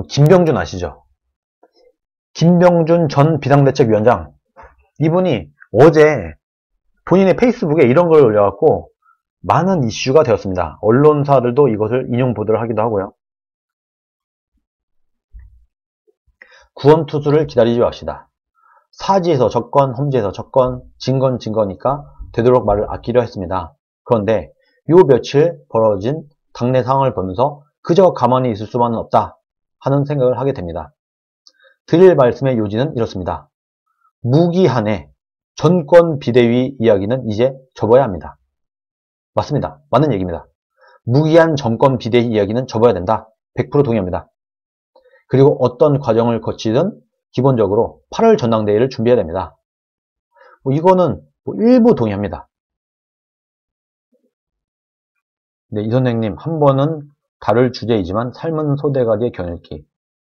김병준 아시죠? 김병준 전 비상대책위원장. 이분이 어제 본인의 페이스북에 이런 걸 올려갖고 많은 이슈가 되었습니다. 언론사들도 이것을 인용 보도를 하기도 하고요. 구원투수를 기다리지 맙시다. 사지에서 접건, 험지에서 접건, 진건 진거니까 되도록 말을 아끼려 했습니다. 그런데 요 며칠 벌어진 당내 상황을 보면서 그저 가만히 있을 수만은 없다 하는 생각을 하게 됩니다. 드릴 말씀의 요지는 이렇습니다. 무기한의 전권 비대위 이야기는 이제 접어야 합니다. 맞습니다. 맞는 얘기입니다. 무기한 정권 비대위 이야기는 접어야 된다. 100% 동의합니다. 그리고 어떤 과정을 거치든 기본적으로 8월 전당대회를 준비해야 됩니다. 이거는 일부 동의합니다. 네, 이 선생님 한 번은 다룰 주제이지만 삶은 소대가리의 겨누기.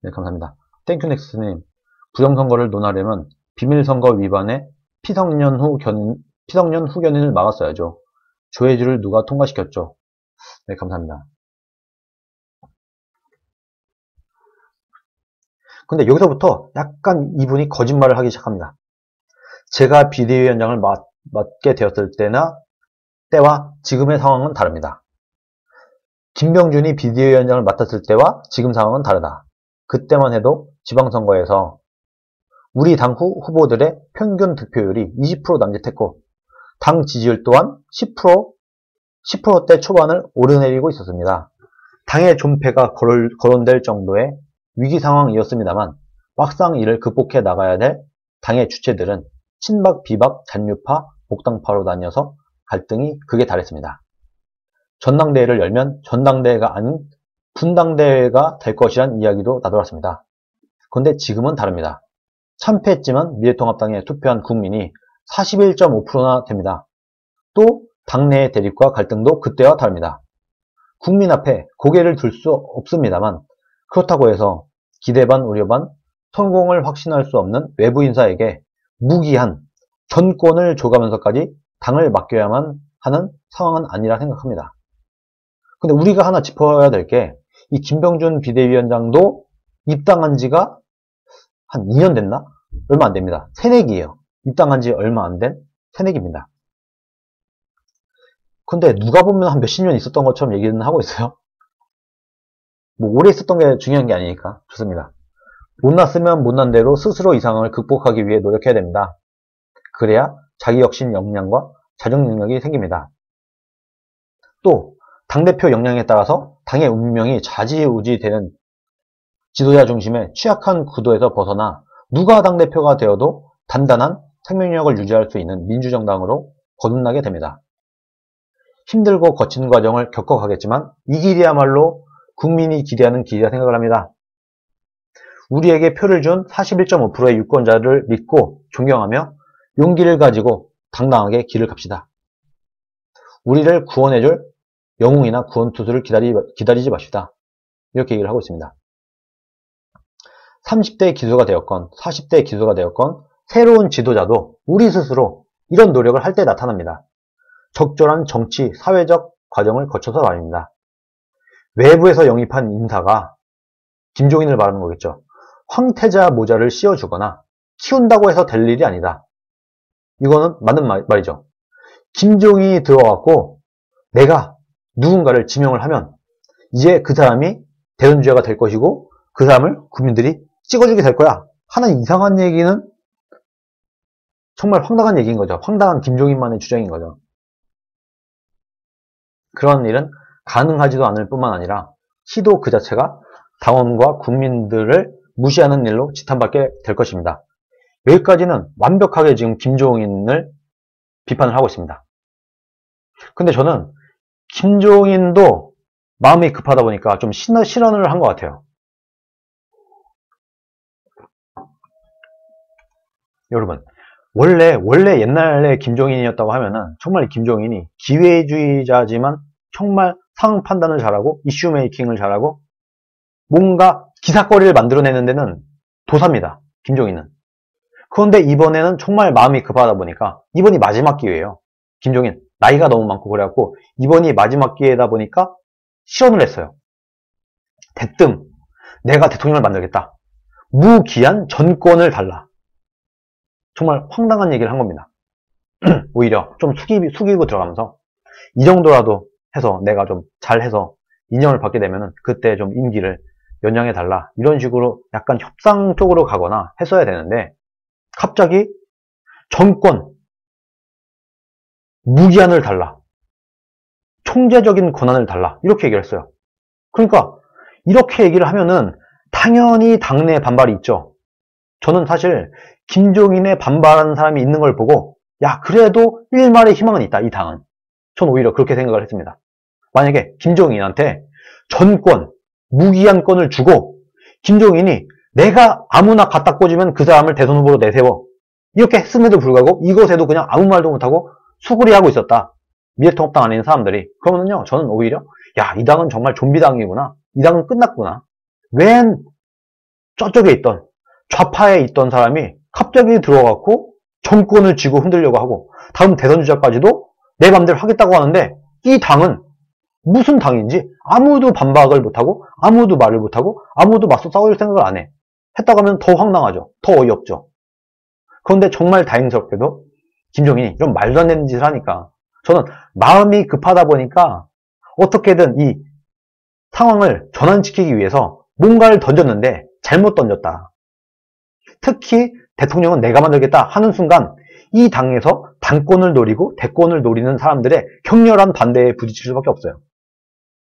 네, 감사합니다. 땡큐넥스님, 부정선거를 논하려면 비밀선거 위반에 피성년 후견인을 막았어야죠. 조혜주를 누가 통과시켰죠? 네, 감사합니다. 근데 여기서부터 약간 이분이 거짓말을 하기 시작합니다. 제가 비대위원장을 맡게 되었을 때와 지금의 상황은 다릅니다. 김병준이 비대위원장을 맡았을 때와 지금 상황은 다르다. 그때만 해도 지방선거에서 우리 당 후보들의 평균 득표율이 20% 남짓했고 당 지지율 또한 10%대 초반을 오르내리고 있었습니다. 당의 존폐가 거론될 정도의 위기 상황이었습니다만 막상 이를 극복해 나가야 될 당의 주체들은 친박, 비박, 잔류파, 복당파로 나뉘어서 갈등이 극에 달했습니다. 전당대회를 열면 전당대회가 아닌 분당대회가 될 것이란 이야기도 나돌았습니다. 그런데 지금은 다릅니다. 참패했지만 미래통합당에 투표한 국민이 41.5%나 됩니다. 또 당내의 대립과 갈등도 그때와 다릅니다. 국민 앞에 고개를 들 수 없습니다만 그렇다고 해서 기대 반 우려 반 성공을 확신할 수 없는 외부 인사에게 무기한 전권을 줘가면서까지 당을 맡겨야만 하는 상황은 아니라 생각합니다. 근데 우리가 하나 짚어야 될 게 이 김병준 비대위원장도 입당한 지가 한 2년 됐나? 얼마 안 됩니다. 새내기예요. 입당한 지 얼마 안 된 새내기입니다. 근데 누가 보면 한 몇십 년 있었던 것처럼 얘기는 하고 있어요. 오래 있었던 게 중요한 게 아니니까. 좋습니다. 못났으면 못난 대로 스스로 이 상황을 극복하기 위해 노력해야 됩니다. 그래야 자기 역신 역량과 자정 능력이 생깁니다. 또 당대표 역량에 따라서 당의 운명이 좌지우지 되는 지도자 중심의 취약한 구도에서 벗어나 누가 당대표가 되어도 단단한 생명력을 유지할 수 있는 민주정당으로 거듭나게 됩니다. 힘들고 거친 과정을 겪어가겠지만 이 길이야말로 국민이 기대하는 길이라 생각을 합니다. 우리에게 표를 준 41.5%의 유권자를 믿고 존경하며 용기를 가지고 당당하게 길을 갑시다. 우리를 구원해줄 영웅이나 구원투수를 기다리지 맙시다. 이렇게 얘기를 하고 있습니다. 30대 기수가 되었건 40대 기수가 되었건 새로운 지도자도 우리 스스로 이런 노력을 할 때 나타납니다. 적절한 정치, 사회적 과정을 거쳐서 말입니다. 외부에서 영입한 인사가 김종인을 말하는 거겠죠. 황태자 모자를 씌워주거나 키운다고 해서 될 일이 아니다. 이거는 맞는 말이죠. 김종인이 들어왔고 내가 누군가를 지명을 하면 이제 그 사람이 대선주자가 될 것이고 그 사람을 국민들이 찍어주게 될 거야 하는 이상한 얘기는 정말 황당한 얘기인 거죠. 황당한 김종인만의 주장인 거죠. 그런 일은 가능하지도 않을 뿐만 아니라 시도 그 자체가 당원과 국민들을 무시하는 일로 지탄받게 될 것입니다. 여기까지는 완벽하게 지금 김종인을 비판을 하고 있습니다. 근데 저는 김종인도 마음이 급하다 보니까 좀 실언을 한 것 같아요. 여러분, 원래 옛날에 김종인이었다고 하면은 정말 김종인이 기회주의자지만 정말 상황 판단을 잘하고 이슈 메이킹을 잘하고 뭔가 기사거리를 만들어내는 데는 도사입니다. 김종인은. 그런데 이번에는 정말 마음이 급하다 보니까 이번이 마지막 기회예요. 김종인 나이가 너무 많고 그래갖고 이번이 마지막 기회다 보니까 실언을 했어요. 대뜸 내가 대통령을 만들겠다. 무기한 전권을 달라. 정말 황당한 얘기를 한 겁니다. 오히려 좀 숙이고 들어가면서 이 정도라도 해서 내가 좀 잘해서 인정을 받게 되면은 그때 좀 임기를 연장해 달라. 이런 식으로 약간 협상 쪽으로 가거나 했어야 되는데 갑자기 전권, 무기한을 달라. 총재적인 권한을 달라. 이렇게 얘기를 했어요. 그러니까 이렇게 얘기를 하면은 당연히 당내 반발이 있죠. 저는 사실 김종인의 반발하는 사람이 있는 걸 보고 야 그래도 일말의 희망은 있다. 이 당은. 전 오히려 그렇게 생각을 했습니다. 만약에 김종인한테 전권, 무기한권을 주고 김종인이 내가 아무나 갖다 꽂으면 그 사람을 대선 후보로 내세워. 이렇게 했음에도 불구하고 이것에도 그냥 아무 말도 못하고 수구리하고 있었다. 미래통합당 안에 있는 사람들이. 그러면요 저는 오히려 야 이 당은 정말 좀비당이구나. 이 당은 끝났구나. 웬 저쪽에 있던 좌파에 있던 사람이 갑자기 들어가고 정권을 쥐고 흔들려고 하고 다음 대선 주자까지도 내 맘대로 하겠다고 하는데 이 당은 무슨 당인지 아무도 반박을 못하고 아무도 말을 못하고 아무도 맞서 싸울 생각을 안 해. 했다고 하면 더 황당하죠. 더 어이없죠. 그런데 정말 다행스럽게도 김종인이 이런 말도 안 되는 짓을 하니까 저는 마음이 급하다 보니까 어떻게든 이 상황을 전환시키기 위해서 뭔가를 던졌는데 잘못 던졌다. 특히 대통령은 내가 만들겠다 하는 순간 이 당에서 당권을 노리고 대권을 노리는 사람들의 격렬한 반대에 부딪힐 수밖에 없어요.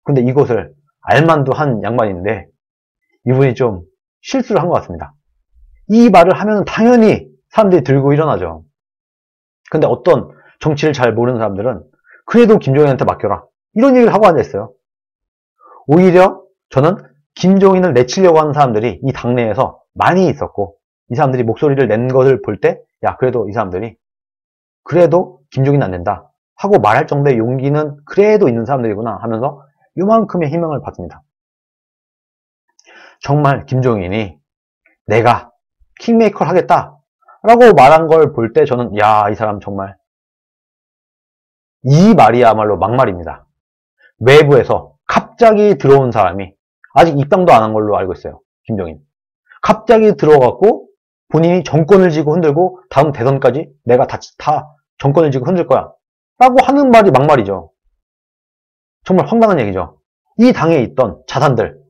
근데 이것을 알만도 한 양반인데 이분이 좀 실수를 한 것 같습니다. 이 말을 하면 당연히 사람들이 들고 일어나죠. 근데 어떤 정치를 잘 모르는 사람들은 그래도 김종인한테 맡겨라. 이런 얘기를 하고 앉아있어요. 오히려 저는 김종인을 내치려고 하는 사람들이 이 당내에서 많이 있었고 이 사람들이 목소리를 낸 것을 볼 때 야 그래도 이 사람들이 그래도 김종인은 안 된다 하고 말할 정도의 용기는 그래도 있는 사람들이구나 하면서 요만큼의 희망을 받습니다. 정말 김종인이 내가 킹메이커를 하겠다 라고 말한 걸 볼 때 저는 야 이 사람 정말 이 말이야말로 막말입니다. 외부에서 갑자기 들어온 사람이 아직 입당도 안 한 걸로 알고 있어요. 김종인. 갑자기 들어갔고 본인이 정권을 쥐고 흔들고 다음 대선까지 내가 다 정권을 쥐고 흔들 거야 라고 하는 말이 막말이죠. 정말 황당한 얘기죠. 이 당에 있던 자산들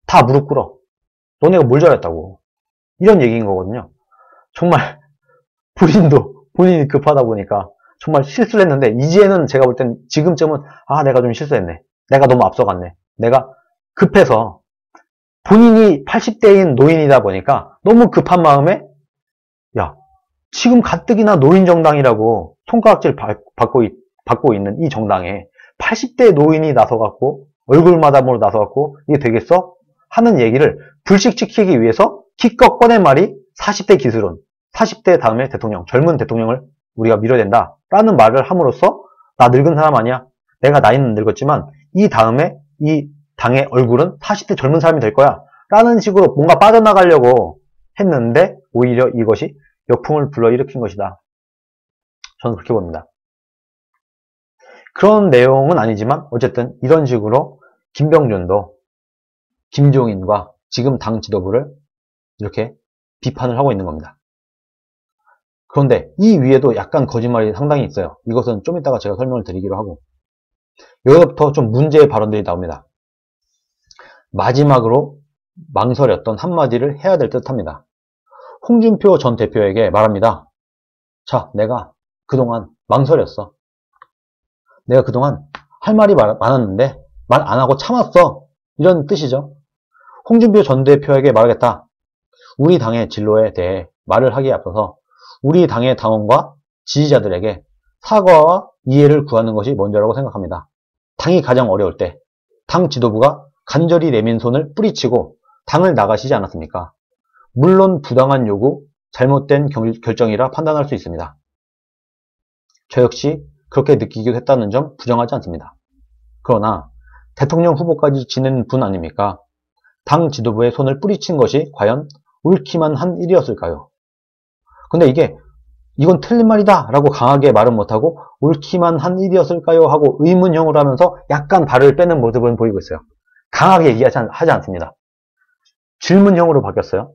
다 무릎 꿇어. 너네가 뭘 잘했다고. 이런 얘기인 거거든요. 정말 본인이 급하다 보니까 정말 실수를 했는데 이제는 제가 볼 땐 지금쯤은 아 내가 좀 실수했네. 내가 너무 앞서갔네. 내가 급해서 본인이 80대인 노인이다 보니까 너무 급한 마음에 야 지금 가뜩이나 노인정당이라고 손가락질 받고 있는 이 정당에 80대 노인이 나서갖고 얼굴마담으로 나서갖고 이게 되겠어? 하는 얘기를 불식시키기 위해서 기껏 꺼낸 말이 40대 기술은 40대 다음에 대통령 젊은 대통령을 우리가 밀어야 된다 라는 말을 함으로써 나 늙은 사람 아니야. 내가 나이는 늙었지만 이 다음에 이 당의 얼굴은 40대 젊은 사람이 될 거야 라는 식으로 뭔가 빠져나가려고 했는데 오히려 이것이 역풍을 불러일으킨 것이다. 저는 그렇게 봅니다. 그런 내용은 아니지만 어쨌든 이런 식으로 김병준도 김종인과 지금 당 지도부를 이렇게 비판을 하고 있는 겁니다. 그런데 이 위에도 약간 거짓말이 상당히 있어요. 이것은 좀 이따가 제가 설명을 드리기로 하고 여기서부터 좀 문제의 발언들이 나옵니다. 마지막으로 망설였던 한마디를 해야 될 듯 합니다. 홍준표 전 대표에게 말합니다. 자, 내가 그동안 망설였어. 내가 그동안 할 말이 많았는데 말 안 하고 참았어. 이런 뜻이죠. 홍준표 전 대표에게 말하겠다. 우리 당의 진로에 대해 말을 하기에 앞서서 우리 당의 당원과 지지자들에게 사과와 이해를 구하는 것이 먼저라고 생각합니다. 당이 가장 어려울 때 당 지도부가 간절히 내민 손을 뿌리치고 당을 나가시지 않았습니까? 물론 부당한 요구, 잘못된 결정이라 판단할 수 있습니다. 저 역시 그렇게 느끼기도 했다는 점 부정하지 않습니다. 그러나 대통령 후보까지 지낸 분 아닙니까? 당 지도부의 손을 뿌리친 것이 과연 옳기만 한 일이었을까요? 근데 이건 틀린 말이다 라고 강하게 말은 못하고 옳기만 한 일이었을까요? 하고 의문형으로 하면서 약간 발을 빼는 모습은 보이고 있어요. 강하게 얘기하지 않습니다. 질문형으로 바뀌었어요.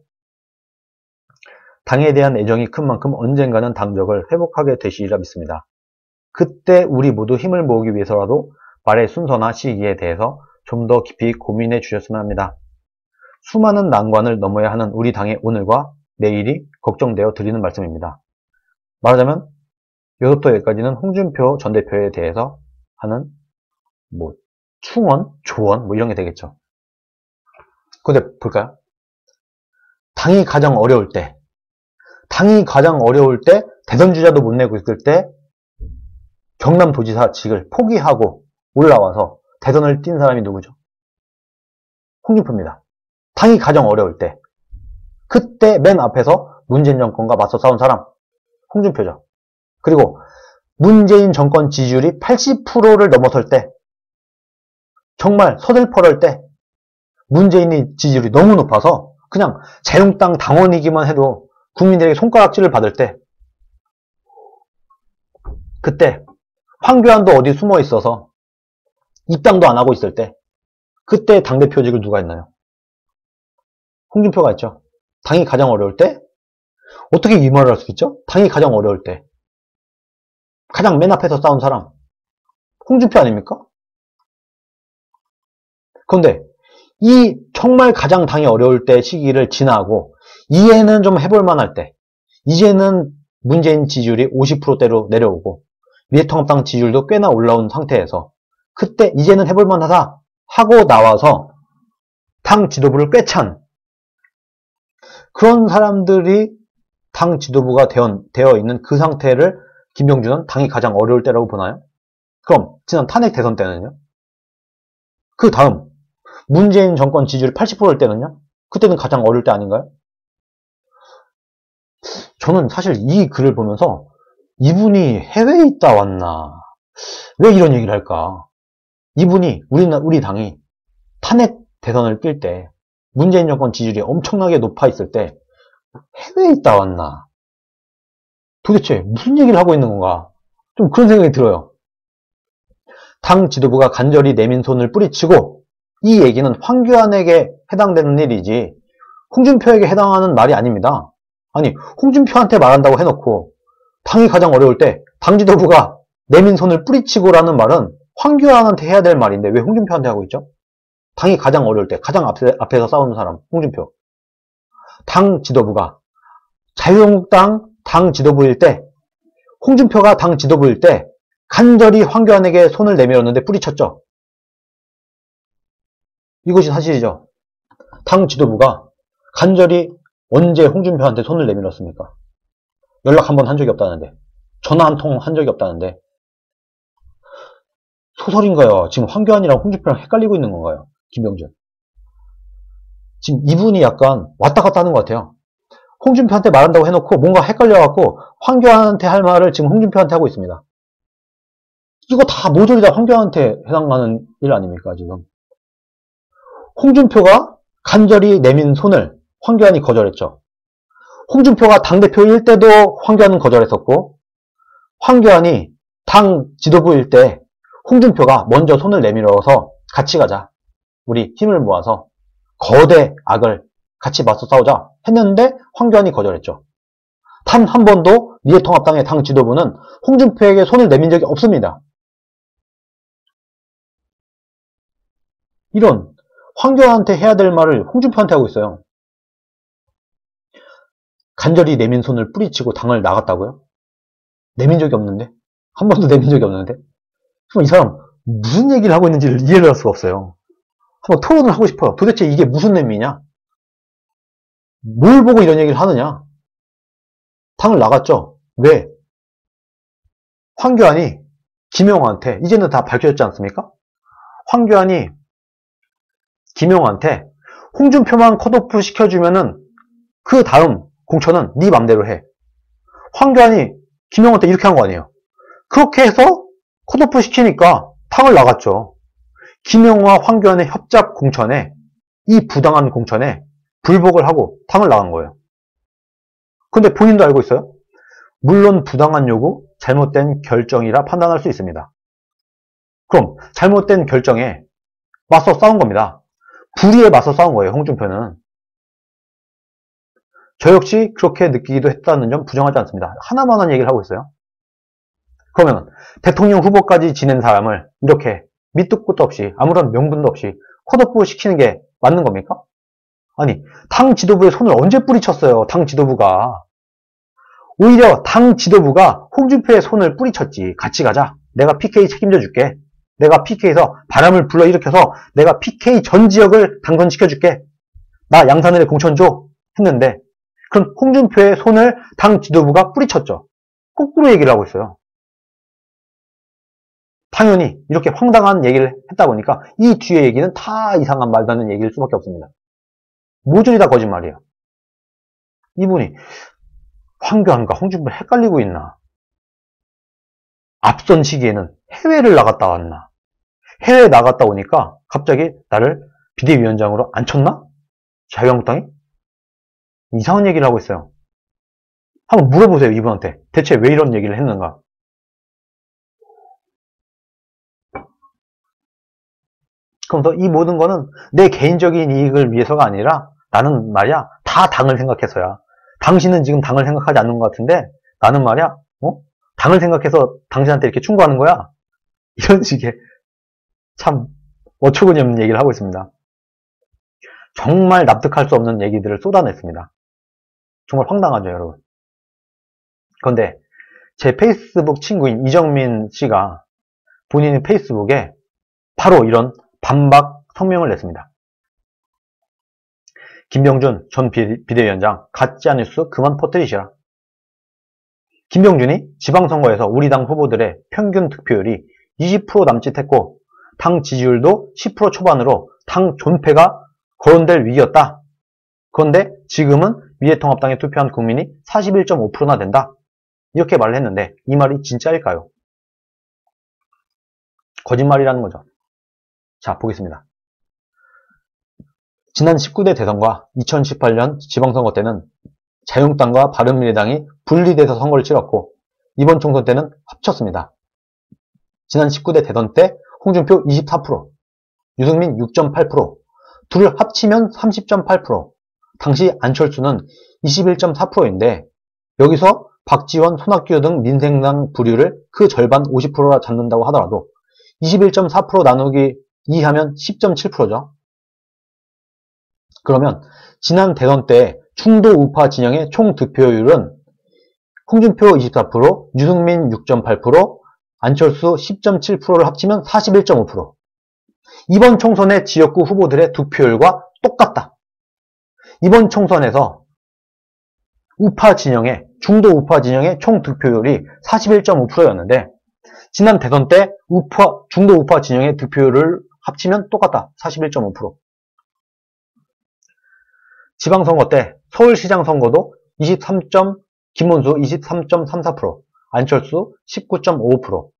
당에 대한 애정이 큰 만큼 언젠가는 당적을 회복하게 되시리라 믿습니다. 그때 우리 모두 힘을 모으기 위해서라도 말의 순서나 시기에 대해서 좀 더 깊이 고민해 주셨으면 합니다. 수많은 난관을 넘어야 하는 우리 당의 오늘과 내일이 걱정되어 드리는 말씀입니다. 말하자면 여기부터 여기까지는 홍준표 전 대표에 대해서 하는 충원, 조언 이런 게 되겠죠. 근데 볼까요? 당이 가장 어려울 때 대선 주자도 못 내고 있을 때 경남도지사직을 포기하고 올라와서 대선을 뛴 사람이 누구죠? 홍준표입니다. 당이 가장 어려울 때 그때 맨 앞에서 문재인 정권과 맞서 싸운 사람 홍준표죠. 그리고 문재인 정권 지지율이 80%를 넘어설 때 정말 서들퍼럴 때 문재인이 지지율이 너무 높아서 그냥 자유한국당 당원이기만 해도 국민들에게 손가락질을 받을 때 그때 황교안도 어디 숨어 있어서 입당도 안 하고 있을 때 그때 당대표직을 누가 했나요? 홍준표가 했죠. 당이 가장 어려울 때 어떻게 이 말을 할 수 있죠? 당이 가장 어려울 때 가장 맨 앞에서 싸운 사람 홍준표 아닙니까? 그런데 이 정말 가장 당이 어려울 때 시기를 지나고 이제는 좀 해볼 만할 때 이제는 문재인 지지율이 50%대로 내려오고 미래통합당 지지율도 꽤나 올라온 상태에서 그때 이제는 해볼 만하다 하고 나와서 당 지도부를 꿰찬 그런 사람들이 당 지도부가 되어 있는 그 상태를 김병준은 당이 가장 어려울 때라고 보나요? 그럼 지난 탄핵 대선 때는요? 그 다음 문재인 정권 지지율이 80%일 때는요? 그때는 가장 어려울 때 아닌가요? 저는 사실 이 글을 보면서 이분이 해외에 있다 왔나? 왜 이런 얘기를 할까? 이분이 우리 당이 탄핵 대선을 뛸 때 문재인 정권 지지율이 엄청나게 높아 있을 때 해외에 있다 왔나? 도대체 무슨 얘기를 하고 있는 건가? 좀 그런 생각이 들어요. 당 지도부가 간절히 내민 손을 뿌리치고 이 얘기는 황교안에게 해당되는 일이지 홍준표에게 해당하는 말이 아닙니다. 아니 홍준표한테 말한다고 해놓고 당이 가장 어려울 때 당 지도부가 내민 손을 뿌리치고라는 말은 황교안한테 해야 될 말인데 왜 홍준표한테 하고 있죠? 당이 가장 어려울 때 가장 앞에서 싸우는 사람 홍준표. 당 지도부가 자유한국당 당 지도부일 때 홍준표가 당 지도부일 때 간절히 황교안에게 손을 내밀었는데 뿌리쳤죠. 이것이 사실이죠. 당 지도부가 간절히 언제 홍준표한테 손을 내밀었습니까? 연락 한 번 한 적이 없다는데 전화 한 통 한 적이 없다는데 소설인가요? 지금 황교안이랑 홍준표랑 헷갈리고 있는 건가요? 김병준. 지금 이분이 약간 왔다 갔다 하는 것 같아요. 홍준표한테 말한다고 해놓고 뭔가 헷갈려갖고 황교안한테 할 말을 지금 홍준표한테 하고 있습니다. 이거 다 모조리 다 황교안한테 해당하는 일 아닙니까 지금. 홍준표가 간절히 내민 손을 황교안이 거절했죠. 홍준표가 당대표일 때도 황교안은 거절했었고 황교안이 당 지도부일 때 홍준표가 먼저 손을 내밀어서 같이 가자. 우리 힘을 모아서 거대 악을 같이 맞서 싸우자 했는데 황교안이 거절했죠. 단 한 번도 미래통합당의 당 지도부는 홍준표에게 손을 내민 적이 없습니다. 이런 황교안한테 해야 될 말을 홍준표한테 하고 있어요. 간절히 내민 손을 뿌리치고 당을 나갔다고요? 내민 적이 없는데? 한 번도 내민 적이 없는데? 이 사람 무슨 얘기를 하고 있는지를 이해를 할 수가 없어요. 한번 토론을 하고 싶어요. 도대체 이게 무슨 의미냐? 뭘 보고 이런 얘기를 하느냐? 당을 나갔죠. 왜? 황교안이 김용호한테 이제는 다 밝혀졌지 않습니까? 황교안이 김용호한테 홍준표만 컷오프 시켜주면은 그 다음 공천은 네 맘대로 해. 황교안이 김용호한테 이렇게 한 거 아니에요. 그렇게 해서 컷오프 시키니까 당을 나갔죠. 김용호와 황교안의 협작 공천에 이 부당한 공천에 불복을 하고 당을 나간 거예요. 근데 본인도 알고 있어요. 물론 부당한 요구, 잘못된 결정이라 판단할 수 있습니다. 그럼 잘못된 결정에 맞서 싸운 겁니다. 불의에 맞서 싸운 거예요. 홍준표는. 저 역시 그렇게 느끼기도 했다는 점 부정하지 않습니다. 하나만한 얘기를 하고 있어요. 그러면 대통령 후보까지 지낸 사람을 이렇게 밑도 끝도 없이 아무런 명분도 없이 컷오프 시키는 게 맞는 겁니까? 아니, 당 지도부에 손을 언제 뿌리쳤어요? 당 지도부가. 오히려 당 지도부가 홍준표의 손을 뿌리쳤지. 같이 가자. 내가 PK 책임져 줄게. 내가 PK에서 바람을 불러일으켜서 내가 PK 전 지역을 당선시켜 줄게. 나 양산을에 공천 줘. 했는데 그럼 홍준표의 손을 당 지도부가 뿌리쳤죠. 거꾸로 얘기를 하고 있어요. 당연히 이렇게 황당한 얘기를 했다 보니까 이 뒤에 얘기는 다 이상한 말도 안 되는 얘기일 수밖에 없습니다. 모조리 다 거짓말이에요. 이분이 황교안과 홍준표 헷갈리고 있나? 앞선 시기에는 해외를 나갔다 왔나? 해외에 나갔다 오니까 갑자기 나를 비대위원장으로 앉혔나? 자유한국당이? 이상한 얘기를 하고 있어요. 한번 물어보세요, 이분한테. 대체 왜 이런 얘기를 했는가? 그러면서 이 모든 거는 내 개인적인 이익을 위해서가 아니라 나는 말이야, 다 당을 생각해서야. 당신은 지금 당을 생각하지 않는 것 같은데 나는 말이야, 당을 생각해서 당신한테 이렇게 충고하는 거야. 이런 식의 참 어처구니 없는 얘기를 하고 있습니다. 정말 납득할 수 없는 얘기들을 쏟아냈습니다. 정말 황당하죠, 여러분. 그런데 제 페이스북 친구인 이정민 씨가 본인의 페이스북에 바로 이런 반박 성명을 냈습니다. 김병준 전 비대위원장 가짜 뉴스 그만 퍼뜨리시라. 김병준이 지방선거에서 우리 당 후보들의 평균 득표율이 20% 남짓했고 당 지지율도 10% 초반으로 당 존폐가 거론될 위기였다. 그런데 지금은 미래통합당에 투표한 국민이 41.5%나 된다. 이렇게 말을 했는데 이 말이 진짜일까요? 거짓말이라는 거죠. 자, 보겠습니다. 지난 19대 대선과 2018년 지방선거 때는 자유한국당과 바른미래당이 분리돼서 선거를 치렀고 이번 총선 때는 합쳤습니다. 지난 19대 대선 때 홍준표 24%, 유승민 6.8%, 둘을 합치면 30.8%, 당시 안철수는 21.4%인데 여기서 박지원, 손학규 등 민생당 부류를 그 절반 50%라 잡는다고 하더라도 21.4% 나누기 2하면 10.7%죠. 그러면 지난 대선 때 충도 우파 진영의 총 득표율은 홍준표 24%, 유승민 6.8%, 안철수 10.7%를 합치면 41.5%. 이번 총선의 지역구 후보들의 득표율과 똑같다. 이번 총선에서 우파 진영의 중도 우파 진영의 총 득표율이 41.5%였는데 지난 대선 때 중도 우파 진영의 득표율을 합치면 똑같다. 41.5%. 지방선거 때 서울시장 선거도 김문수 23.34%, 안철수 19.55%,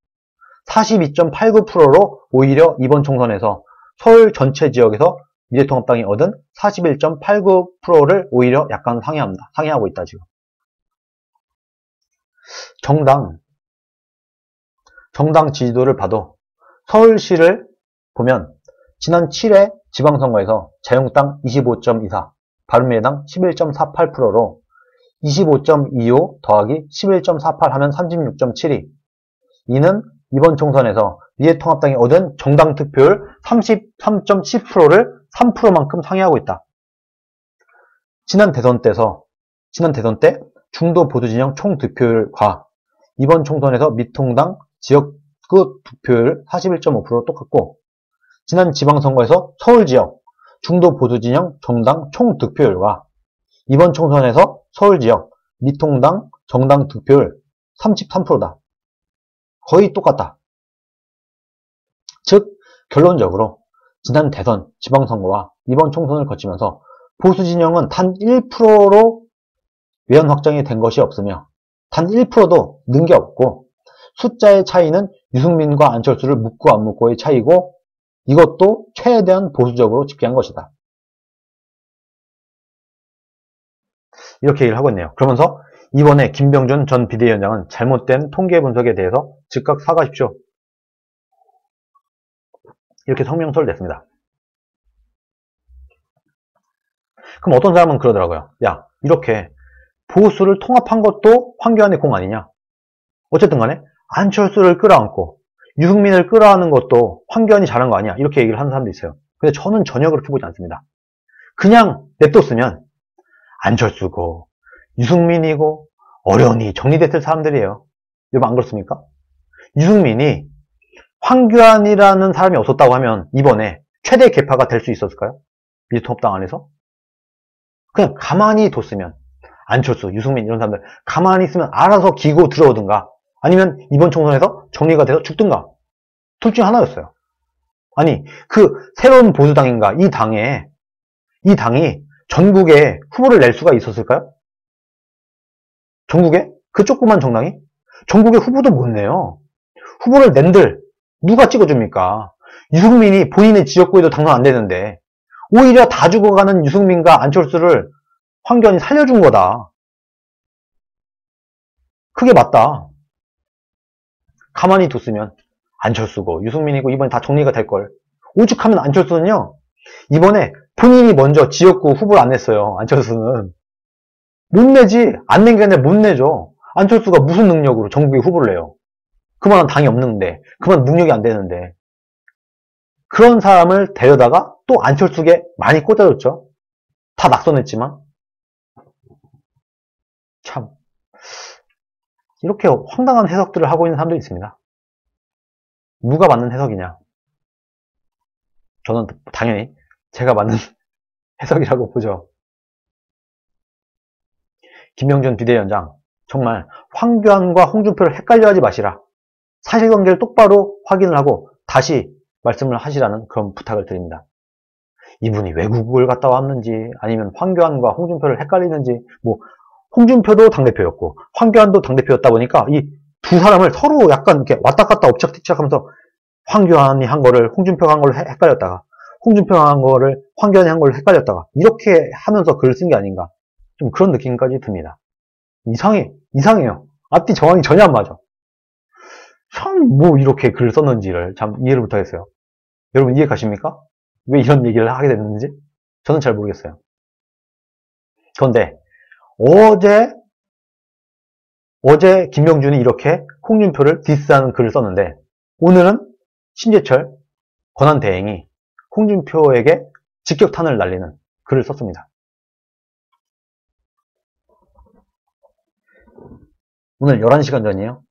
42.89%로 오히려 이번 총선에서 서울 전체 지역에서 미래통합당이 얻은 41.89%를 오히려 약간 상회하고 있다, 지금. 정당 지지도를 봐도 서울시를 보면 지난 7회 지방선거에서 자유한국당 25.24, 바른미래당 11.48%로 25.25 더하기 11.48 하면 36.72. 이는 이번 총선에서 미래통합당이 얻은 정당 득표율 33.10%를 3%만큼 상회하고 있다. 지난 대선 때 중도 보수진영 총 득표율과 이번 총선에서 미통당 지역구 득표율 41.5% 똑같고 지난 지방선거에서 서울지역 중도 보수진영 정당 총 득표율과 이번 총선에서 서울지역 미통당 정당 득표율 33%다. 거의 똑같다. 즉 결론적으로 지난 대선 지방선거와 이번 총선을 거치면서 보수진영은 단 1%로 외연 확장이 된 것이 없으며 단 1%도 는 게 없고 숫자의 차이는 유승민과 안철수를 묶고 안 묶고의 차이고 이것도 최대한 보수적으로 집계한 것이다. 이렇게 얘기를 하고 있네요. 그러면서 이번에 김병준 전 비대위원장은 잘못된 통계 분석에 대해서 즉각 사과하십시오. 이렇게 성명서를 냈습니다. 그럼 어떤 사람은 그러더라고요. 야, 이렇게 보수를 통합한 것도 황교안의 공 아니냐. 어쨌든 간에 안철수를 끌어안고 유승민을 끌어안는 것도 황교안이 잘한 거 아니야. 이렇게 얘기를 하는 사람도 있어요. 근데 저는 전혀 그렇게 보지 않습니다. 그냥 냅뒀으면 안철수고 유승민이고 어련히 정리됐을 사람들이에요. 여러분 안 그렇습니까? 유승민이 황교안이라는 사람이 없었다고 하면 이번에 최대 개파가 될 수 있었을까요? 미래통합당 안에서? 그냥 가만히 뒀으면 안철수, 유승민 이런 사람들 가만히 있으면 알아서 기고 들어오든가 아니면 이번 총선에서 정리가 돼서 죽든가 둘 중 하나였어요. 아니 그 새로운 보수당인가 이 당이 전국에 후보를 낼 수가 있었을까요? 전국에? 그 조그만 정당이? 전국에 후보도 못 내요. 후보를 낸들 누가 찍어줍니까? 유승민이 본인의 지역구에도 당선 안 되는데 오히려 다 죽어가는 유승민과 안철수를 황교안이 살려준 거다. 그게 맞다. 가만히 뒀으면 안철수고 유승민이고 이번에 다 정리가 될걸. 오죽하면 안철수는요. 이번에 본인이 먼저 지역구 후보를 안 냈어요. 안철수는. 못 내지. 안 낸 게 아니라 못 내죠. 안철수가 무슨 능력으로 전국에 후보를 내요. 그만한 당이 없는데 그만 능력이 안 되는데 그런 사람을 데려다가 또 안철수에 많이 꽂아줬죠. 다 낙선했지만 참 이렇게 황당한 해석들을 하고 있는 사람도 있습니다. 누가 맞는 해석이냐? 저는 당연히 제가 맞는 해석이라고 보죠. 김명준 비대위원장 정말 황교안과 홍준표를 헷갈려 하지 마시라. 사실관계를 똑바로 확인을 하고 다시 말씀을 하시라는 그런 부탁을 드립니다. 이분이 외국을 갔다 왔는지 아니면 황교안과 홍준표를 헷갈리는지 뭐 홍준표도 당대표였고 황교안도 당대표였다 보니까 이 두 사람을 서로 약간 이렇게 왔다 갔다 엎치락뒤치락 하면서 황교안이 한 거를 홍준표가 한 걸로 헷갈렸다가 홍준표가 한 거를 황교안이 한 걸로 헷갈렸다가 이렇게 하면서 글을 쓴 게 아닌가 좀 그런 느낌까지 듭니다. 이상해요. 앞뒤 정황이 전혀 안 맞아. 참 뭐 이렇게 글을 썼는지를 참 이해를 못하겠어요. 여러분 이해 가십니까? 왜 이런 얘기를 하게 됐는지? 저는 잘 모르겠어요. 그런데 어제 김명준이 이렇게 홍준표를 디스하는 글을 썼는데 오늘은 신재철 권한대행이 홍준표에게 직격탄을 날리는 글을 썼습니다. 오늘 11시간 전이에요.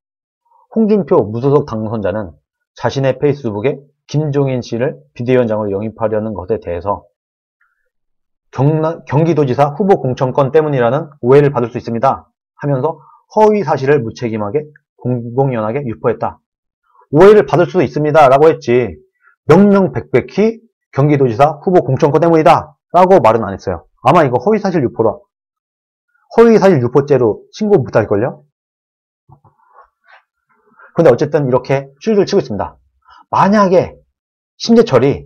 홍준표 무소속 당선자는 자신의 페이스북에 김종인 씨를 비대위원장으로 영입하려는 것에 대해서 경기도지사 후보 공천권 때문이라는 오해를 받을 수 있습니다 하면서 허위 사실을 무책임하게 공공연하게 유포했다. 오해를 받을 수도 있습니다 라고 했지 명명백백히 경기도지사 후보 공천권 때문이다 라고 말은 안 했어요. 아마 이거 허위사실 유포죄로 신고 못할걸요? 근데 어쨌든 이렇게 줄줄 치고 있습니다. 만약에 신재철이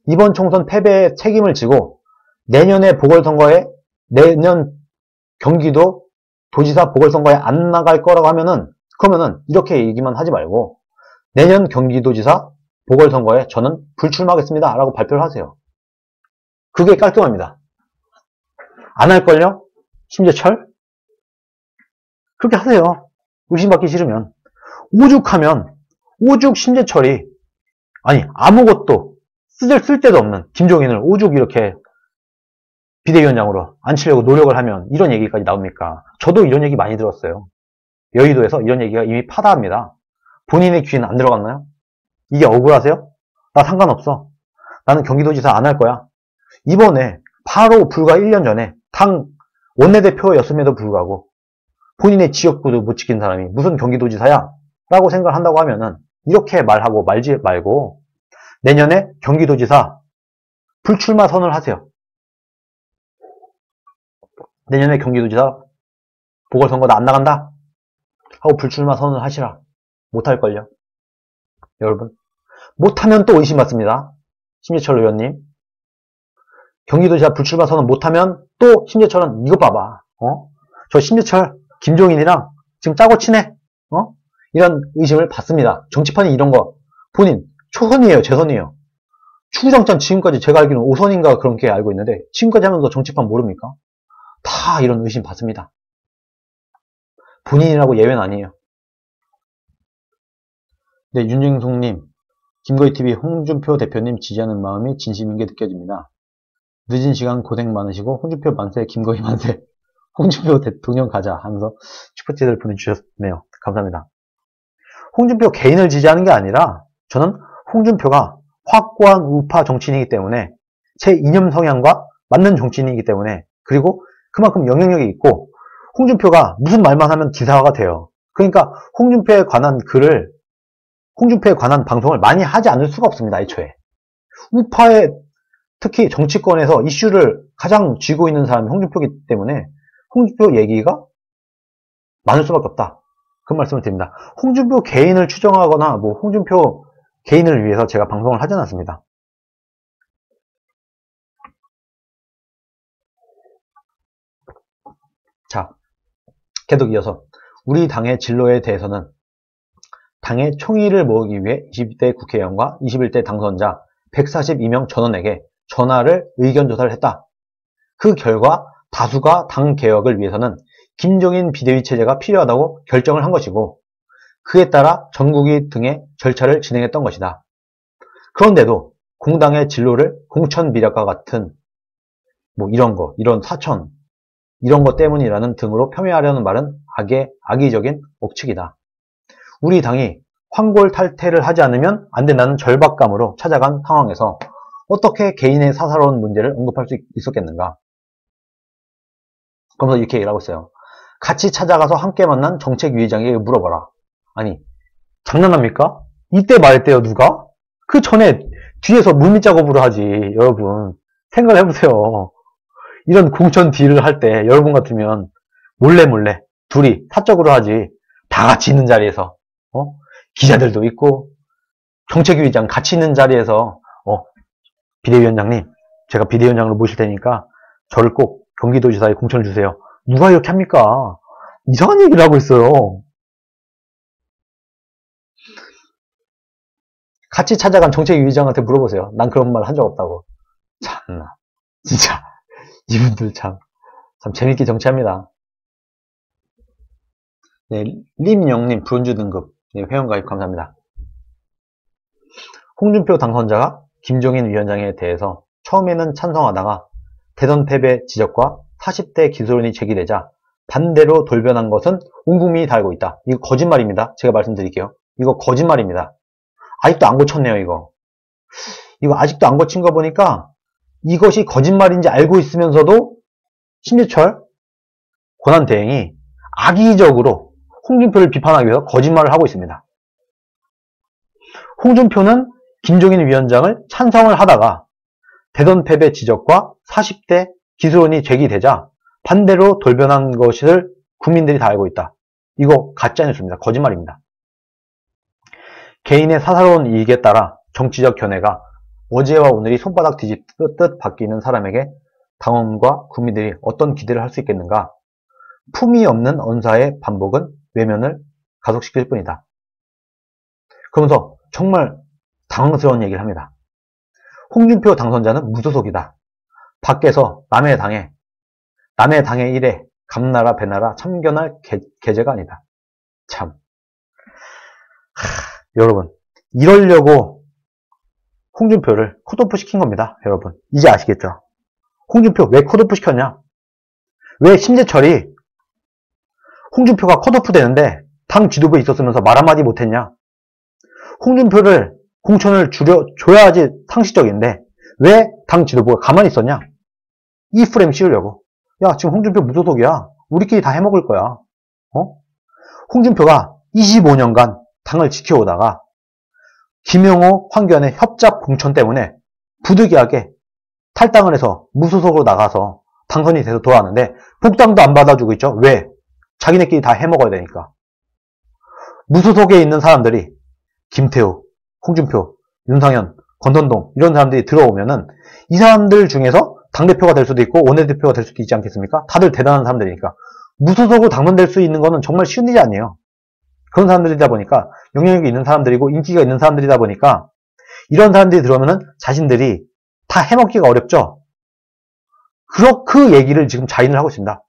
이번 총선 패배의 책임을 지고 내년 경기도 도지사 보궐선거에 안 나갈 거라고 하면은 그러면은 이렇게 얘기만 하지 말고 내년 경기도지사 보궐선거에 저는 불출마하겠습니다 라고 발표를 하세요. 그게 깔끔합니다. 안 할걸요? 신재철? 그렇게 하세요. 의심받기 싫으면. 오죽 신재철이 아니 아무것도 쓸 데도 없는 김종인을 오죽 이렇게 비대위원장으로 앉히려고 노력을 하면 이런 얘기까지 나옵니까? 저도 이런 얘기 많이 들었어요. 여의도에서 이런 얘기가 이미 파다합니다. 본인의 귀에는 안 들어갔나요? 이게 억울하세요? 나 상관없어. 나는 경기도지사 안 할 거야. 이번에 바로 불과 1년 전에 당 원내대표였음에도 불구하고 본인의 지역구도 못 지킨 사람이 무슨 경기도지사야? 라고 생각을 한다고 하면은 이렇게 말하고 말지 말고 내년에 경기도지사 불출마 선언을 하세요. 내년에 경기도지사 보궐선거 나 안 나간다 하고 불출마 선언을 하시라. 못할걸요. 여러분 못하면 또 의심받습니다. 신재철 의원님 경기도지사 불출마 선언 못하면 또 신재철은 이거 봐봐 저 신재철 김종인이랑 지금 짜고 치네 이런 의심을 받습니다. 정치판이 이런 거 본인 초선이에요 재선이에요. 추구정찬 지금까지 제가 알기로는 5선인가 그런 게 알고 있는데 지금까지 하면서 정치판 모릅니까? 다 이런 의심 받습니다. 본인이라고 예외는 아니에요. 네, 윤정숙님, 김거희TV 홍준표 대표님 지지하는 마음이 진심인 게 느껴집니다. 늦은 시간 고생 많으시고 홍준표 만세, 김거희 만세, 홍준표 대통령 가자 하면서 슈퍼챗을 보내주셨네요. 감사합니다. 홍준표 개인을 지지하는 게 아니라 저는 홍준표가 확고한 우파 정치인이기 때문에 제 이념 성향과 맞는 정치인이기 때문에, 그리고 그만큼 영향력이 있고 홍준표가 무슨 말만 하면 기사화가 돼요. 그러니까 홍준표에 관한 글을, 홍준표에 관한 방송을 많이 하지 않을 수가 없습니다. 애초에 우파의, 특히 정치권에서 이슈를 가장 쥐고 있는 사람이 홍준표이기 때문에 홍준표 얘기가 많을 수밖에 없다, 그 말씀을 드립니다. 홍준표 개인을 추정하거나 뭐 홍준표 개인을 위해서 제가 방송을 하지 않았습니다. 자, 계속 이어서 우리 당의 진로에 대해서는 당의 총의를 모으기 위해 20대 국회의원과 21대 당선자 142명 전원에게 전화를 의견조사를 했다. 그 결과 다수가 당 개혁을 위해서는 김종인 비대위 체제가 필요하다고 결정을 한 것이고, 그에 따라 전국위 등의 절차를 진행했던 것이다. 그런데도 공당의 진로를 공천 비략과 같은 뭐 이런 사천, 이런 것 때문이라는 등으로 폄훼하려는 말은 악의적인 억측이다. 우리 당이 황골탈퇴를 하지 않으면 안 된다는 절박감으로 찾아간 상황에서 어떻게 개인의 사사로운 문제를 언급할 수 있었겠는가? 그러면서 이렇게 얘기를 하고 있어요. 같이 찾아가서 함께 만난 정책위의장에게 물어봐라. 아니, 장난합니까? 이때 말했대요, 누가? 그 전에 뒤에서 물밑 작업으로 하지. 여러분, 생각을 해보세요. 이런 공천 딜을 할 때 여러분 같으면 몰래 둘이 사적으로 하지. 다 같이 있는 자리에서, 기자들도 있고 정책위의장 같이 있는 자리에서 비대위원장님, 제가 비대위원장으로 모실 테니까 저를 꼭 경기도지사에 공천을 주세요. 누가 이렇게 합니까? 이상한 얘기를 하고 있어요. 같이 찾아간 정책위의장한테 물어보세요. 난 그런 말 한 적 없다고. 참나, 진짜 이분들 참 재밌게 정치합니다. 네, 림영님 브론즈 등급, 네, 회원가입 감사합니다. 홍준표 당선자가 김종인 위원장에 대해서 처음에는 찬성하다가 대선 패배 지적과 40대 기소론이 제기되자 반대로 돌변한 것은 온 국민이 다 알고 있다. 이거 거짓말입니다. 제가 말씀드릴게요. 이거 거짓말입니다. 아직도 안 고쳤네요. 이거 아직도 안 고친 거 보니까 이것이 거짓말인지 알고 있으면서도 신재철 권한대행이 악의적으로 홍준표를 비판하기 위해서 거짓말을 하고 있습니다. 홍준표는 김종인 위원장을 찬성을 하다가 대선 패배 지적과 40대 기소론이 제기되자 반대로 돌변한 것을 국민들이 다 알고 있다. 이거 가짜뉴스입니다. 거짓말입니다. 개인의 사사로운 이익에 따라 정치적 견해가 어제와 오늘이 손바닥 뒤집듯 바뀌는 사람에게 당원과 국민들이 어떤 기대를 할 수 있겠는가? 품위 없는 언사의 반복은 외면을 가속시킬 뿐이다. 그러면서 정말 당황스러운 얘기를 합니다. 홍준표 당선자는 무소속이다. 밖에서 남의 당의 일에 감나라 배나라 참견할 계제가 아니다. 참, 여러분, 이러려고 홍준표를 컷오프 시킨 겁니다. 여러분, 이제 아시겠죠? 홍준표 왜 컷오프 시켰냐? 왜 심재철이 홍준표가 컷오프 되는데 당 지도부에 있었으면서 말 한마디 못했냐? 홍준표를 공천을 줘야지 상식적인데 왜 당 지도부가 가만히 있었냐? 이 프레임 씌우려고. 야, 지금 홍준표 무소속이야. 우리끼리 다 해먹을 거야. 홍준표가 25년간 당을 지켜오다가 김용호, 황교안의 협잡 공천 때문에 부득이하게 탈당을 해서 무소속으로 나가서 당선이 돼서 돌아왔는데 복당도 안 받아주고 있죠. 왜? 자기네끼리 다 해먹어야 되니까. 무소속에 있는 사람들이 김태우, 홍준표, 윤상현, 권선동 이런 사람들이 들어오면은 이 사람들 중에서 당대표가 될 수도 있고 원내대표가 될 수도 있지 않겠습니까? 다들 대단한 사람들이니까. 무소속으로 당선될 수 있는 거는 정말 쉬운 일이 아니에요. 그런 사람들이다 보니까 영향력이 있는 사람들이고 인기가 있는 사람들이다 보니까 이런 사람들이 들어오면은 자신들이 다 해먹기가 어렵죠. 그 얘기를 지금 자인을 하고 있습니다.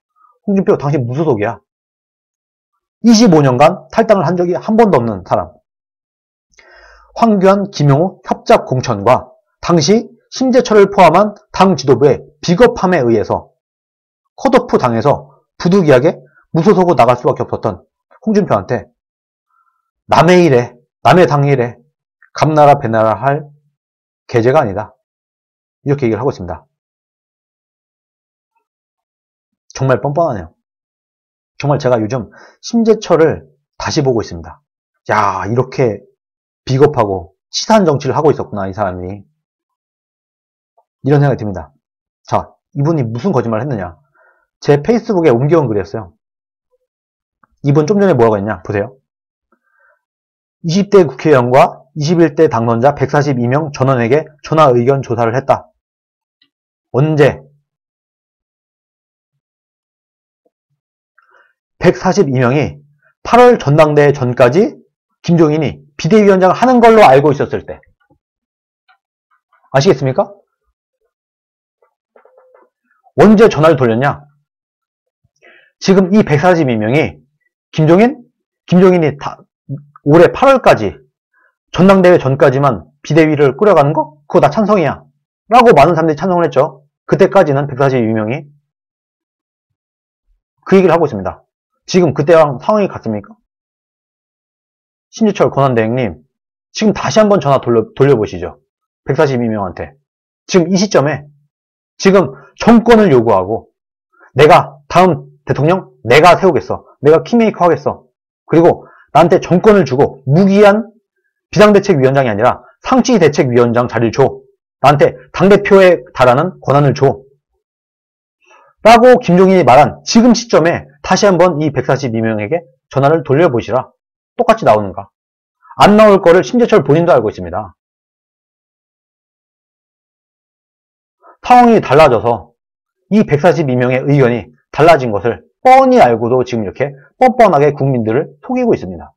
홍준표 당신 무소속이야. 25년간 탈당을 한 적이 한 번도 없는 사람. 황교안, 김용호 협작 공천과 당시 심재철을 포함한 당 지도부의 비겁함에 의해서 컷오프 당해서 부득이하게 무소속으로 나갈 수밖에 없었던 홍준표한테 남의 일에, 남의 당 일에 감나라 배나라 할 계제가 아니다. 이렇게 얘기를 하고 있습니다. 정말 뻔뻔하네요. 정말 제가 요즘 심재철을 다시 보고 있습니다. 야, 이렇게 비겁하고 치사한 정치를 하고 있었구나, 이 사람이. 이런 생각이 듭니다. 자, 이분이 무슨 거짓말을 했느냐. 제 페이스북에 옮겨온 글이었어요. 이분 좀 전에 뭐라고 했냐, 보세요. 20대 국회의원과 21대 당선자 142명 전원에게 전화 의견 조사를 했다. 언제? 142명이 8월 전당대회 전까지 김종인이 비대위원장을 하는 걸로 알고 있었을 때. 아시겠습니까? 언제 전화를 돌렸냐? 지금 이 142명이 김종인이 올해 8월까지 전당대회 전까지만 비대위를 꾸려가는 거? 그거 나 찬성이야. 라고 많은 사람들이 찬성을 했죠. 그때까지는 142명이 그 얘기를 하고 있습니다. 지금 그때랑 상황이 같습니까? 심재철 권한대행님, 지금 다시 한번 전화 돌려보시죠. 142명한테. 지금 이 시점에 지금 정권을 요구하고 내가 다음 대통령 내가 세우겠어. 내가 킹메이커 하겠어. 그리고 나한테 정권을 주고 무기한 비상대책위원장이 아니라 상시대책위원장 자리를 줘. 나한테 당대표에 달하는 권한을 줘. 라고 김종인이 말한 지금 시점에 다시 한번 이 142명에게 전화를 돌려보시라. 똑같이 나오는가? 안 나올 거를 심재철 본인도 알고 있습니다. 상황이 달라져서 이 142명의 의견이 달라진 것을 뻔히 알고도 지금 이렇게 뻔뻔하게 국민들을 속이고 있습니다.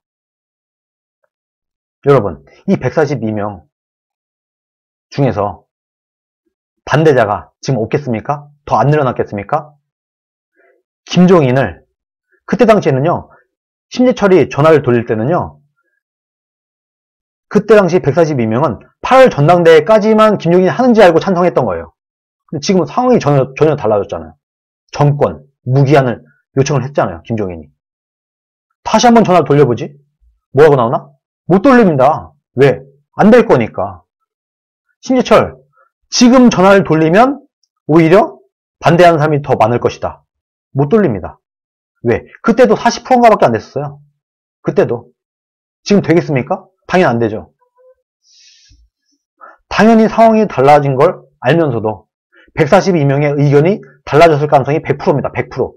여러분, 이 142명 중에서 반대자가 지금 없겠습니까? 더 안 늘어났겠습니까? 김종인을 그때 당시에는요, 심재철이 전화를 돌릴 때는요, 그때 당시 142명은 8월 전당대회까지만 김종인이 하는지 알고 찬성했던 거예요. 근데 지금은 상황이 전혀 달라졌잖아요. 정권, 무기한을 요청을 했잖아요, 김종인이. 다시 한번 전화를 돌려보지? 뭐라고 나오나? 못 돌립니다. 왜? 안 될 거니까. 심재철, 지금 전화를 돌리면 오히려 반대하는 사람이 더 많을 것이다. 못 돌립니다. 왜? 그때도 40%인가 밖에 안 됐었어요. 그때도. 지금 되겠습니까? 당연히 안 되죠. 당연히 상황이 달라진 걸 알면서도 142명의 의견이 달라졌을 가능성이 100%입니다. 100%.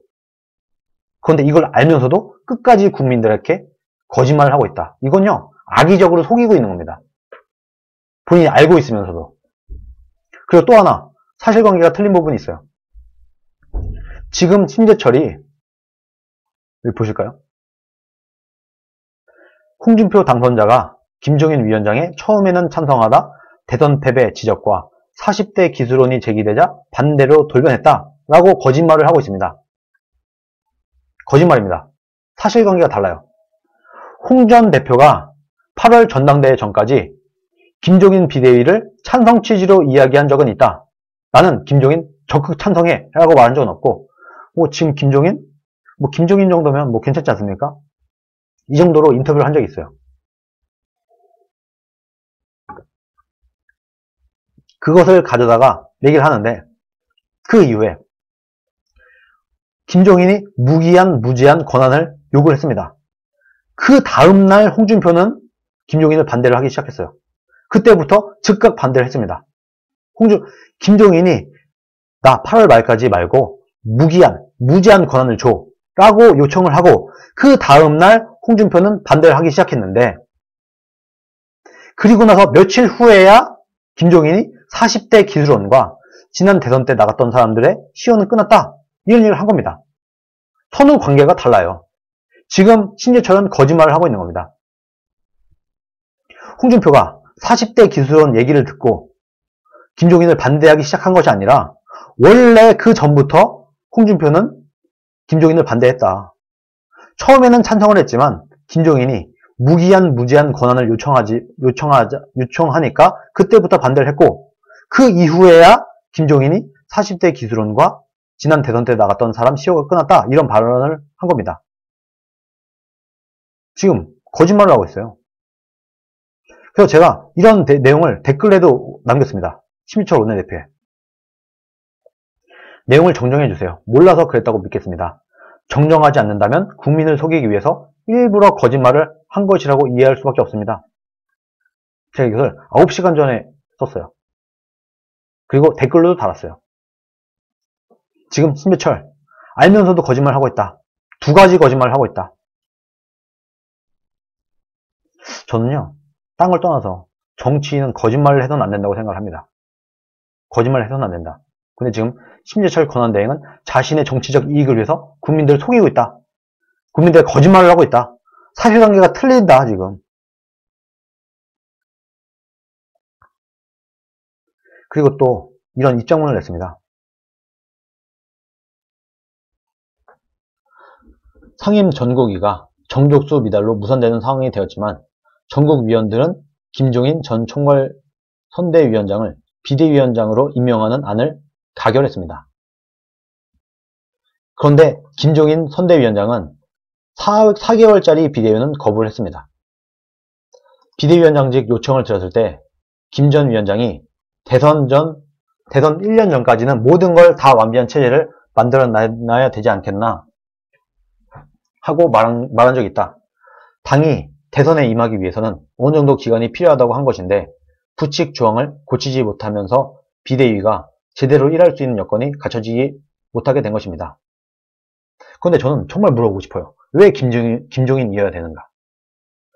그런데 이걸 알면서도 끝까지 국민들에게 거짓말을 하고 있다. 이건요, 악의적으로 속이고 있는 겁니다. 본인이 알고 있으면서도. 그리고 또 하나, 사실관계가 틀린 부분이 있어요. 지금 심재철이, 여기 보실까요? 홍준표 당선자가 김종인 위원장에 처음에는 찬성하다 대선 패배 지적과 40대 기수론이 제기되자 반대로 돌변했다라고 거짓말을 하고 있습니다. 거짓말입니다. 사실관계가 달라요. 홍 전 대표가 8월 전당대회 전까지 김종인 비대위를 찬성 취지로 이야기한 적은 있다. 나는 김종인 적극 찬성해 라고 말한 적은 없고, 지금 김종인 정도면 괜찮지 않습니까? 이 정도로 인터뷰를 한 적이 있어요. 그것을 가져다가 얘기를 하는데, 그 이후에 김종인이 무기한 무제한 권한을 요구를 했습니다. 그 다음날 홍준표는 김종인을 반대를 하기 시작했어요. 그때부터 즉각 반대를 했습니다. 김종인이 나 8월 말까지 말고 무제한 권한을 줘 라고 요청을 하고, 그 다음날 홍준표는 반대를 하기 시작했는데, 그리고 나서 며칠 후에야 김종인이 40대 기술원과 지난 대선 때 나갔던 사람들의 시효는 끝났다, 이런 얘기를 한 겁니다. 선후 관계가 달라요. 지금 심재철은 거짓말을 하고 있는 겁니다. 홍준표가 40대 기술원 얘기를 듣고 김종인을 반대하기 시작한 것이 아니라 원래 그 전부터 홍준표는 김종인을 반대했다. 처음에는 찬성을 했지만 김종인이 무제한 권한을 요청하니까 그때부터 반대를 했고, 그 이후에야 김종인이 40대 기술원과 지난 대선 때 나갔던 사람 시효가 끝났다, 이런 발언을 한 겁니다. 지금 거짓말을 하고 있어요. 그래서 제가 이런 내용을 댓글에도 남겼습니다. 심희철 원내대표에. 내용을 정정해 주세요. 몰라서 그랬다고 믿겠습니다. 정정하지 않는다면 국민을 속이기 위해서 일부러 거짓말을 한 것이라고 이해할 수밖에 없습니다. 제가 이것을 9시간 전에 썼어요. 그리고 댓글로도 달았어요. 지금 심재철 알면서도 거짓말을 하고 있다. 2가지 거짓말을 하고 있다. 저는요, 딴 걸 떠나서 정치인은 거짓말을 해서는 안 된다고 생각을 합니다. 거짓말을 해서는 안 된다. 근데 지금 심재철 권한대행은 자신의 정치적 이익을 위해서 국민들을 속이고 있다. 국민들의 거짓말을 하고 있다. 사실관계가 틀린다, 지금. 그리고 또 이런 입장문을 냈습니다. 상임 전국위가 정족수 미달로 무산되는 상황이 되었지만 전국위원들은 김종인 전 총괄 선대위원장을 비대위원장으로 임명하는 안을 가결했습니다. 그런데 김종인 선대위원장은 4개월짜리 비대위는 거부를 했습니다. 비대위원장직 요청을 드렸을 때 김 전 위원장이 대선 1년 전까지는 모든 걸 다 완비한 체제를 만들어 놔야 되지 않겠나 하고 말한 적이 있다. 당이 대선에 임하기 위해서는 어느 정도 기간이 필요하다고 한 것인데 부칙 조항을 고치지 못하면서 비대위가 제대로 일할 수 있는 여건이 갖춰지지 못하게 된 것입니다. 그런데 저는 정말 물어보고 싶어요. 왜 김종인이어야 되는가?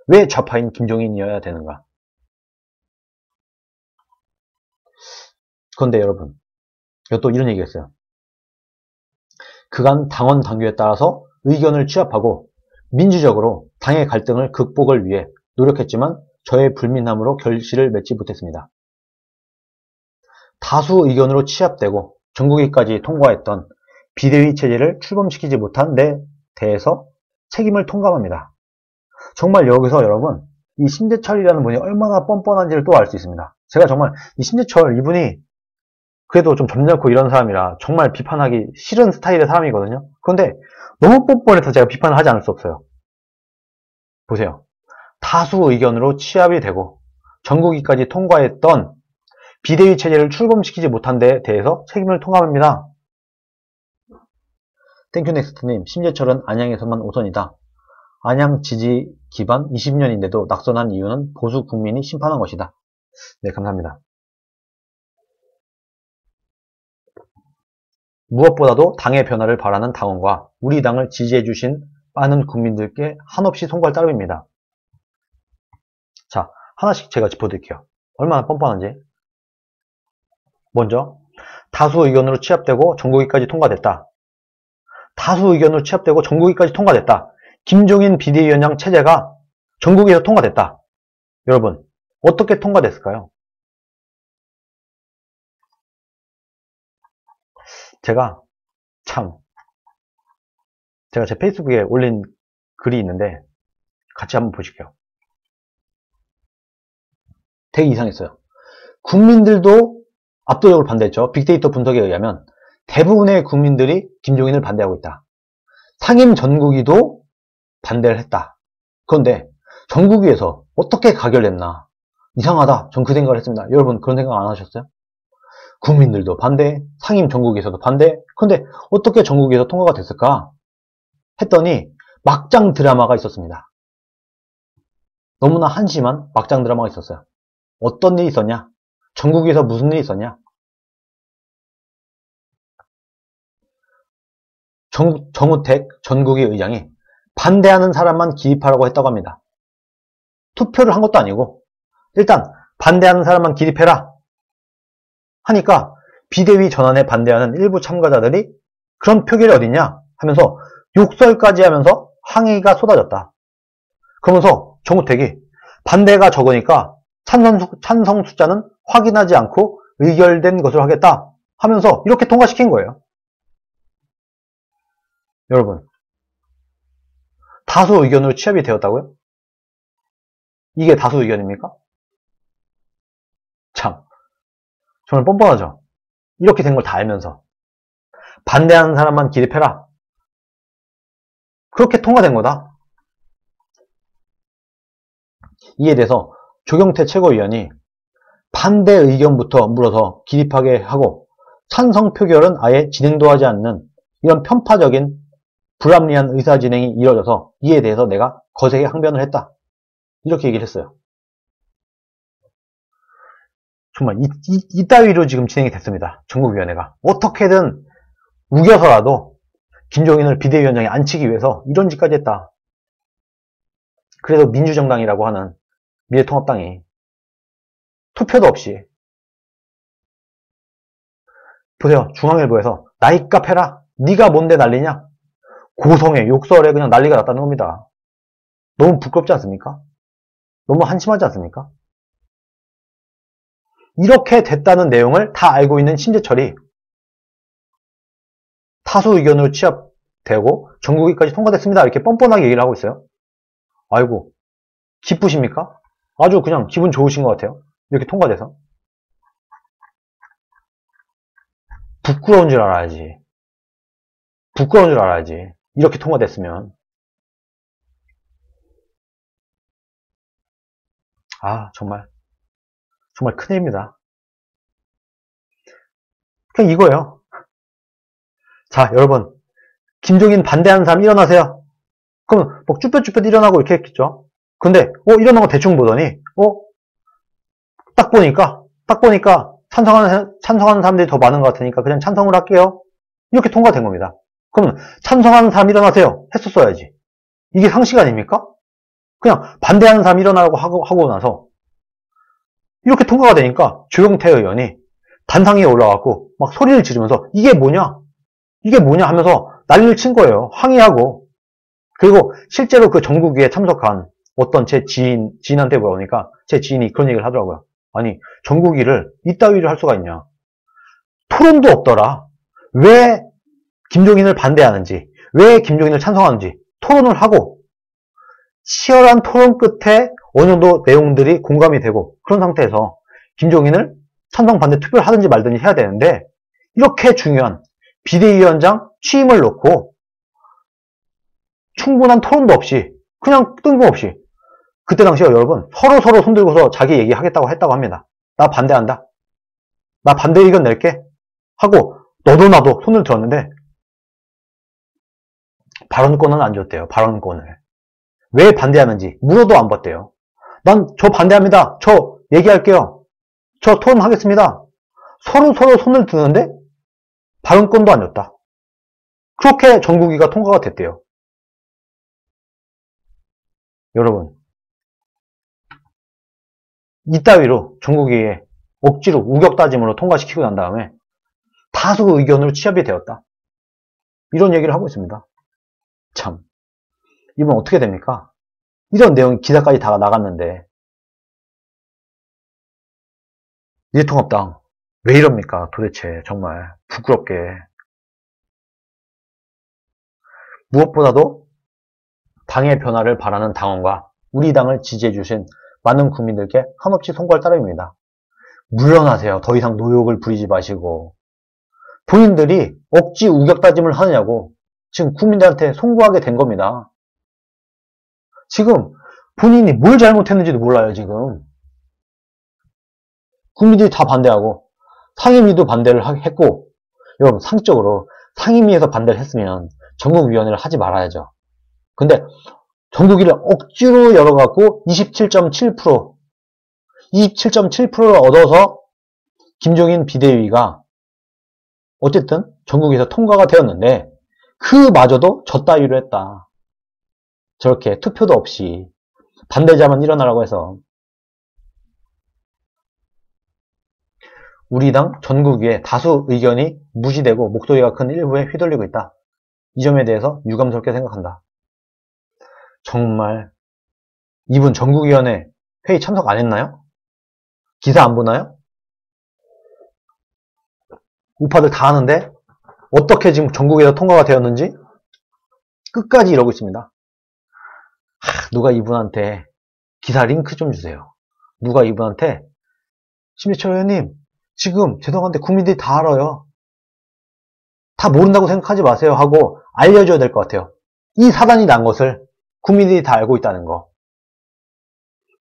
왜 좌파인 김종인이어야 되는가? 그런데 여러분, 또 이런 얘기가 있어요. 그간 당원 당규에 따라서 의견을 취합하고 민주적으로 당의 갈등을 극복을 위해 노력했지만 저의 불민함으로 결실을 맺지 못했습니다. 다수 의견으로 취합되고 전국위까지 통과했던 비대위 체제를 출범시키지 못한 데 대해서 책임을 통감합니다. 정말 여기서 여러분, 이 심재철이라는 분이 얼마나 뻔뻔한지를 또 알 수 있습니다. 제가 정말 이 심재철 이분이 그래도 좀 점잖고 이런 사람이라 정말 비판하기 싫은 스타일의 사람이거든요. 그런데 너무 뻔뻔해서 제가 비판을 하지 않을 수 없어요. 보세요. 다수 의견으로 취합이 되고 전국위까지 통과했던 비대위 체제를 출범시키지 못한 데 대해서 책임을 통감합니다. 땡큐넥스트님, 심재철은 안양에서만 5선이다. 안양 지지 기반 20년인데도 낙선한 이유는 보수 국민이 심판한 것이다. 네, 감사합니다. 무엇보다도 당의 변화를 바라는 당원과 우리 당을 지지해주신 많은 국민들께 한없이 송구할 따름입니다. 자, 하나씩 제가 짚어드릴게요. 얼마나 뻔뻔한지. 먼저, 다수 의견으로 취합되고 전국위까지 통과됐다. 다수 의견으로 취합되고 전국위까지 통과됐다. 김종인 비대위원장 체제가 전국위에서 통과됐다. 여러분, 어떻게 통과됐을까요? 제가 제 페이스북에 올린 글이 있는데 같이 한번 보실게요. 되게 이상했어요. 국민들도 압도적으로 반대했죠. 빅데이터 분석에 의하면 대부분의 국민들이 김종인을 반대하고 있다. 상임 전국위도 반대를 했다. 그런데 전국위에서 어떻게 가결됐나? 이상하다. 전 그 생각을 했습니다. 여러분 그런 생각 안 하셨어요? 국민들도 반대, 상임 전국위에서도 반대. 그런데 어떻게 전국위에서 통과가 됐을까? 했더니 막장 드라마가 있었습니다. 너무나 한심한 막장 드라마가 있었어요. 어떤 일이 있었냐? 전국위에서 무슨 일이 있었냐? 정우택 전국위 의장이 반대하는 사람만 기입하라고 했다고 합니다. 투표를 한 것도 아니고 일단 반대하는 사람만 기입해라 하니까 비대위 전환에 반대하는 일부 참가자들이 그런 표결이 어딨냐 하면서 욕설까지 하면서 항의가 쏟아졌다. 그러면서 정우택이 반대가 적으니까 찬성 숫자는 확인하지 않고 의결된 것으로 하겠다 하면서 이렇게 통과시킨 거예요. 여러분, 다수 의견으로 취합이 되었다고요? 이게 다수 의견입니까? 참, 정말 뻔뻔하죠? 이렇게 된 걸 다 알면서 반대하는 사람만 기립해라. 그렇게 통과된 거다. 이에 대해서 조경태 최고위원이 반대 의견부터 물어서 기립하게 하고 찬성 표결은 아예 진행도 하지 않는 이런 편파적인 불합리한 의사진행이 이뤄져서 이에 대해서 내가 거세게 항변을 했다. 이렇게 얘기를 했어요. 정말 이따위로 지금 진행이 됐습니다. 전국위원회가. 어떻게든 우겨서라도 김종인을 비대위원장에 앉히기 위해서 이런 짓까지 했다. 그래서 민주정당이라고 하는 미래통합당이 투표도 없이 보세요. 중앙일보에서 나이값 해라. 네가 뭔데 난리냐. 고성에 욕설에 그냥 난리가 났다는 겁니다. 너무 부끄럽지 않습니까? 너무 한심하지 않습니까? 이렇게 됐다는 내용을 다 알고 있는 신재철이 타수 의견으로 취합되고 전국위까지 통과됐습니다. 이렇게 뻔뻔하게 얘기를 하고 있어요. 아이고, 기쁘십니까? 아주 그냥 기분 좋으신 것 같아요. 이렇게 통과돼서. 부끄러운 줄 알아야지. 부끄러운 줄 알아야지. 이렇게 통과됐으면. 아, 정말 큰일입니다. 그냥 이거예요. 자, 여러분. 김종인 반대하는 사람 일어나세요. 그럼 뭐 쭈뼛쭈뼛 일어나고 이렇게 했겠죠. 근데 일어난 거 대충 보더니 딱 보니까 찬성하는 사람들이 더 많은 것 같으니까 그냥 찬성을 할게요. 이렇게 통과된 겁니다. 그러면 찬성하는 사람 일어나세요. 했었어야지. 이게 상식 아닙니까? 그냥 반대하는 사람 일어나라고 하고 나서 이렇게 통과가 되니까 조경태 의원이 단상위에 올라가고 막 소리를 지르면서 이게 뭐냐 하면서 난리를 친 거예요. 항의하고. 그리고 실제로 그 전국위에 참석한 어떤 제 지인한테 물어보니까 제 지인이 그런 얘기를 하더라고요. 아니, 전국위를 이따위를 할 수가 있냐. 토론도 없더라. 왜 김종인을 반대하는지, 왜 김종인을 찬성하는지 토론을 하고 치열한 토론 끝에 어느 정도 내용들이 공감이 되고 그런 상태에서 김종인을 찬성 반대 투표를 하든지 말든지 해야 되는데 이렇게 중요한 비대위원장 취임을 놓고 충분한 토론도 없이 그냥 뜬금없이 그때 당시에 여러분 서로 손들고서 자기 얘기하겠다고 했다고 합니다. 나 반대한다. 나 반대 의견 낼게 하고 너도 나도 손을 들었는데 발언권은 안 줬대요. 발언권을. 왜 반대하는지 물어도 안 봤대요. 난 저 반대합니다. 저 얘기할게요. 저 토론하겠습니다. 서로 손을 드는데 발언권도 안 줬다. 그렇게 전국위가 통과가 됐대요. 여러분, 이따위로 전국위에 억지로 우격다짐으로 통과시키고 난 다음에 다수 의견으로 취합이 되었다. 이런 얘기를 하고 있습니다. 참, 이번 어떻게 됩니까? 이런 내용 기사까지 다 나갔는데 미래통합당 왜 이럽니까? 도대체 정말 부끄럽게. 무엇보다도 당의 변화를 바라는 당원과 우리 당을 지지해주신 많은 국민들께 한없이 송구할 따름입니다. 물러나세요. 더 이상 노욕을 부리지 마시고. 본인들이 억지 우격다짐을 하느냐고 지금 국민들한테 송구하게 된 겁니다. 지금 본인이 뭘 잘못했는지도 몰라요. 지금 국민들이 다 반대하고 상임위도 반대를 했고, 여러분 상식적으로 상임위에서 반대를 했으면 전국위원회를 하지 말아야죠. 근데 전국위를 억지로 열어갖고 27.7%를 얻어서 김종인 비대위가 어쨌든 전국에서 통과가 되었는데 그마저도 저 따위로 했다. 저렇게 투표도 없이 반대자만 일어나라고 해서 우리 당 전국위에 다수 의견이 무시되고 목소리가 큰 일부에 휘둘리고 있다. 이 점에 대해서 유감스럽게 생각한다. 정말 이분 전국위원회 회의 참석 안 했나요? 기사 안 보나요? 우파들 다 아는데 어떻게 지금 전국에서 통과가 되었는지 끝까지 이러고 있습니다. 누가 이분한테 기사 링크 좀 주세요. 누가 이분한테 심리철 의원님 지금 죄송한데 국민들이 다 알아요. 다 모른다고 생각하지 마세요 하고 알려줘야 될 것 같아요. 이 사단이 난 것을 국민들이 다 알고 있다는 거.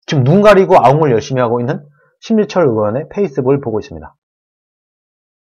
지금 눈 가리고 아웅을 열심히 하고 있는 심리철 의원의 페이스북을 보고 있습니다.